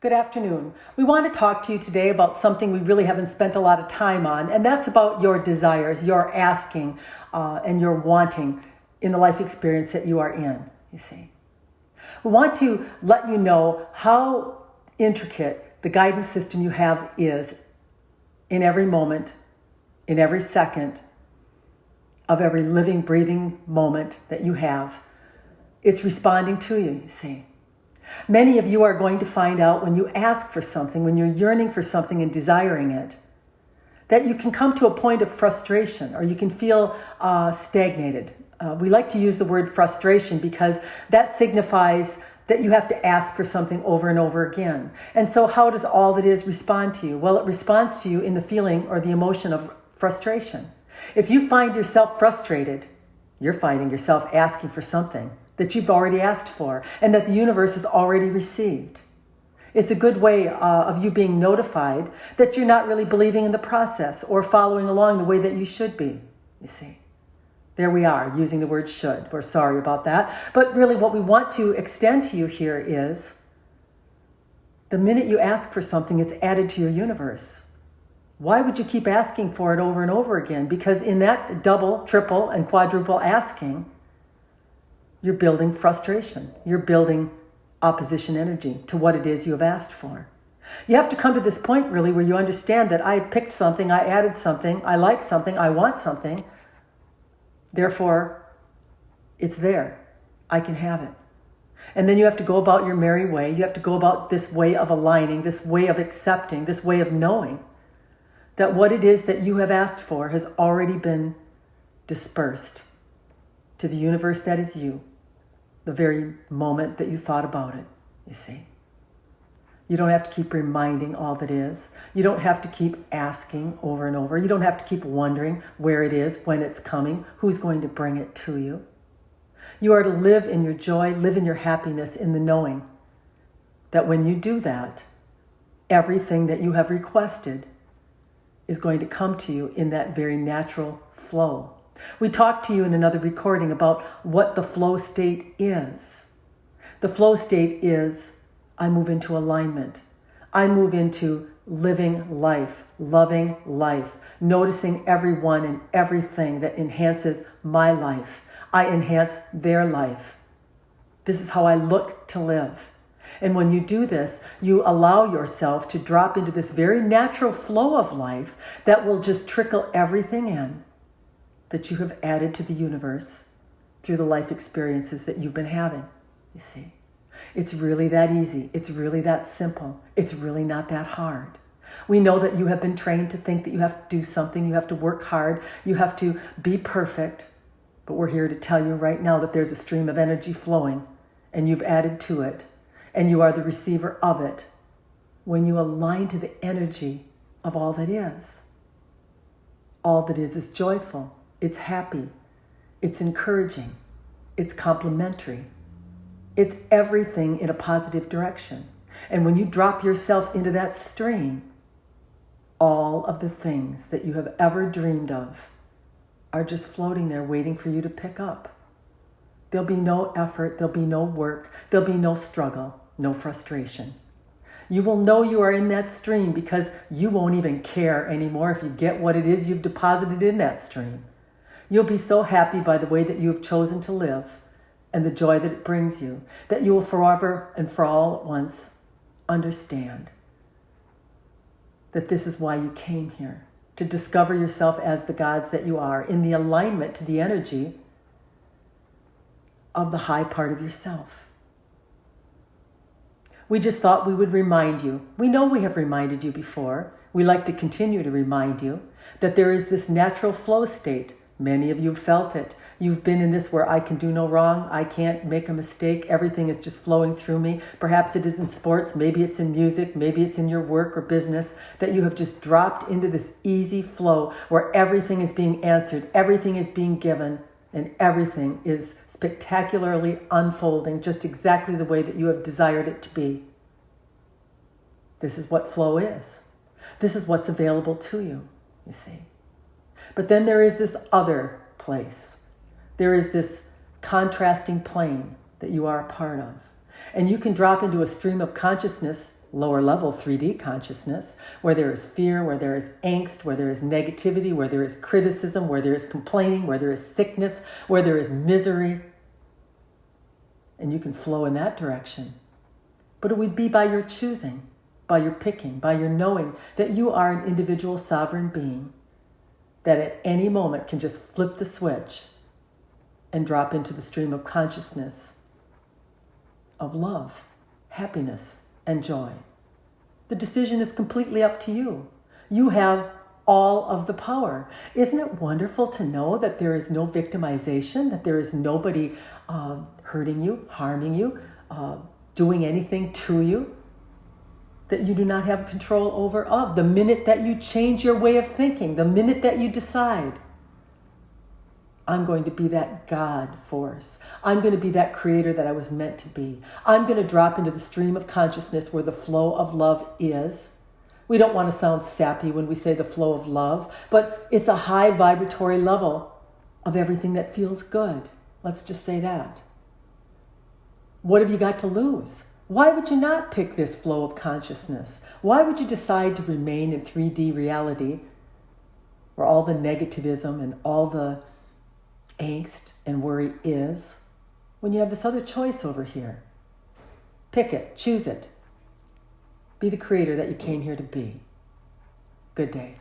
Good afternoon. We want to talk to you today about something we really haven't spent a lot of time on, and that's about your desires, your asking, and your wanting in the life experience that you are in, you see. We want to let you know how intricate the guidance system you have is in every moment, in every second of every living, breathing moment that you have. It's responding to you, you see. Many of you are going to find out when you ask for something, when you're yearning for something and desiring it, that you can come to a point of frustration or you can feel stagnated. We like to use the word frustration because that signifies that you have to ask for something over and over again. And so how does all that is respond to you? Well, it responds to you in the feeling or the emotion of frustration. If you find yourself frustrated, you're finding yourself asking for something that you've already asked for and that the universe has already received. It's a good way of you being notified that you're not really believing in the process or following along the way that you should be, you see. There we are, using the word should. We're sorry about that. But really what we want to extend to you here is the minute you ask for something, it's added to your universe. Why would you keep asking for it over and over again? Because in that double, triple, and quadruple asking, you're building frustration. You're building opposition energy to what it is you have asked for. You have to come to this point really where you understand that I picked something, I added something, I like something, I want something. Therefore, it's there. I can have it. And then you have to go about your merry way. You have to go about this way of aligning, this way of accepting, this way of knowing that what it is that you have asked for has already been dispersed to the universe that is you. The very moment that you thought about it, you see. You don't have to keep reminding all that is. You don't have to keep asking over and over. You don't have to keep wondering where it is, when it's coming, who's going to bring it to you. You are to live in your joy, live in your happiness, in the knowing that when you do that, everything that you have requested is going to come to you in that very natural flow. We talked to you in another recording about what the flow state is. The flow state is, I move into alignment. I move into living life, loving life, noticing everyone and everything that enhances my life. I enhance their life. This is how I look to live. And when you do this, you allow yourself to drop into this very natural flow of life that will just trickle everything in that you have added to the universe through the life experiences that you've been having, you see. It's really that easy. It's really that simple. It's really not that hard. We know that you have been trained to think that you have to do something, you have to work hard, you have to be perfect. But we're here to tell you right now that there's a stream of energy flowing and you've added to it and you are the receiver of it when you align to the energy of all that is. All that is joyful. It's happy, it's encouraging, it's complimentary, it's everything in a positive direction. And when you drop yourself into that stream, all of the things that you have ever dreamed of are just floating there waiting for you to pick up. There'll be no effort, there'll be no work, there'll be no struggle, no frustration. You will know you are in that stream because you won't even care anymore if you get what it is you've deposited in that stream. You'll be so happy by the way that you have chosen to live and the joy that it brings you, that you will forever and for all at once understand that this is why you came here, to discover yourself as the gods that you are, in the alignment to the energy of the high part of yourself. We just thought we would remind you. We know we have reminded you before. We like to continue to remind you that there is this natural flow state. Many of you have felt it. You've been in this where I can do no wrong. I can't make a mistake. Everything is just flowing through me. Perhaps it is in sports. Maybe it's in music. Maybe it's in your work or business that you have just dropped into this easy flow where everything is being answered. Everything is being given and everything is spectacularly unfolding just exactly the way that you have desired it to be. This is what flow is. This is what's available to you, you see. But then there is this other place. There is this contrasting plane that you are a part of. And you can drop into a stream of consciousness lower level 3D consciousness, where there is fear, where there is angst, where there is negativity, where there is criticism, where there is complaining, where there is sickness, where there is misery. And you can flow in that direction. But it would be by your choosing, by your picking, by your knowing that you are an individual sovereign being that at any moment can just flip the switch and drop into the stream of consciousness of love, happiness, and joy. The decision is completely up to you. You have all of the power. Isn't it wonderful to know that there is no victimization, that there is nobody hurting you, harming you, doing anything to you that you do not have control over of? The minute that you change your way of thinking, the minute that you decide, I'm going to be that God force. I'm going to be that creator that I was meant to be. I'm going to drop into the stream of consciousness where the flow of love is. We don't want to sound sappy when we say the flow of love, but it's a high vibratory level of everything that feels good. Let's just say that. What have you got to lose? Why would you not pick this flow of consciousness? Why would you decide to remain in 3D reality where all the negativism and all the angst and worry is, when you have this other choice over here? Pick it, choose it. Be the creator that you came here to be. Good day.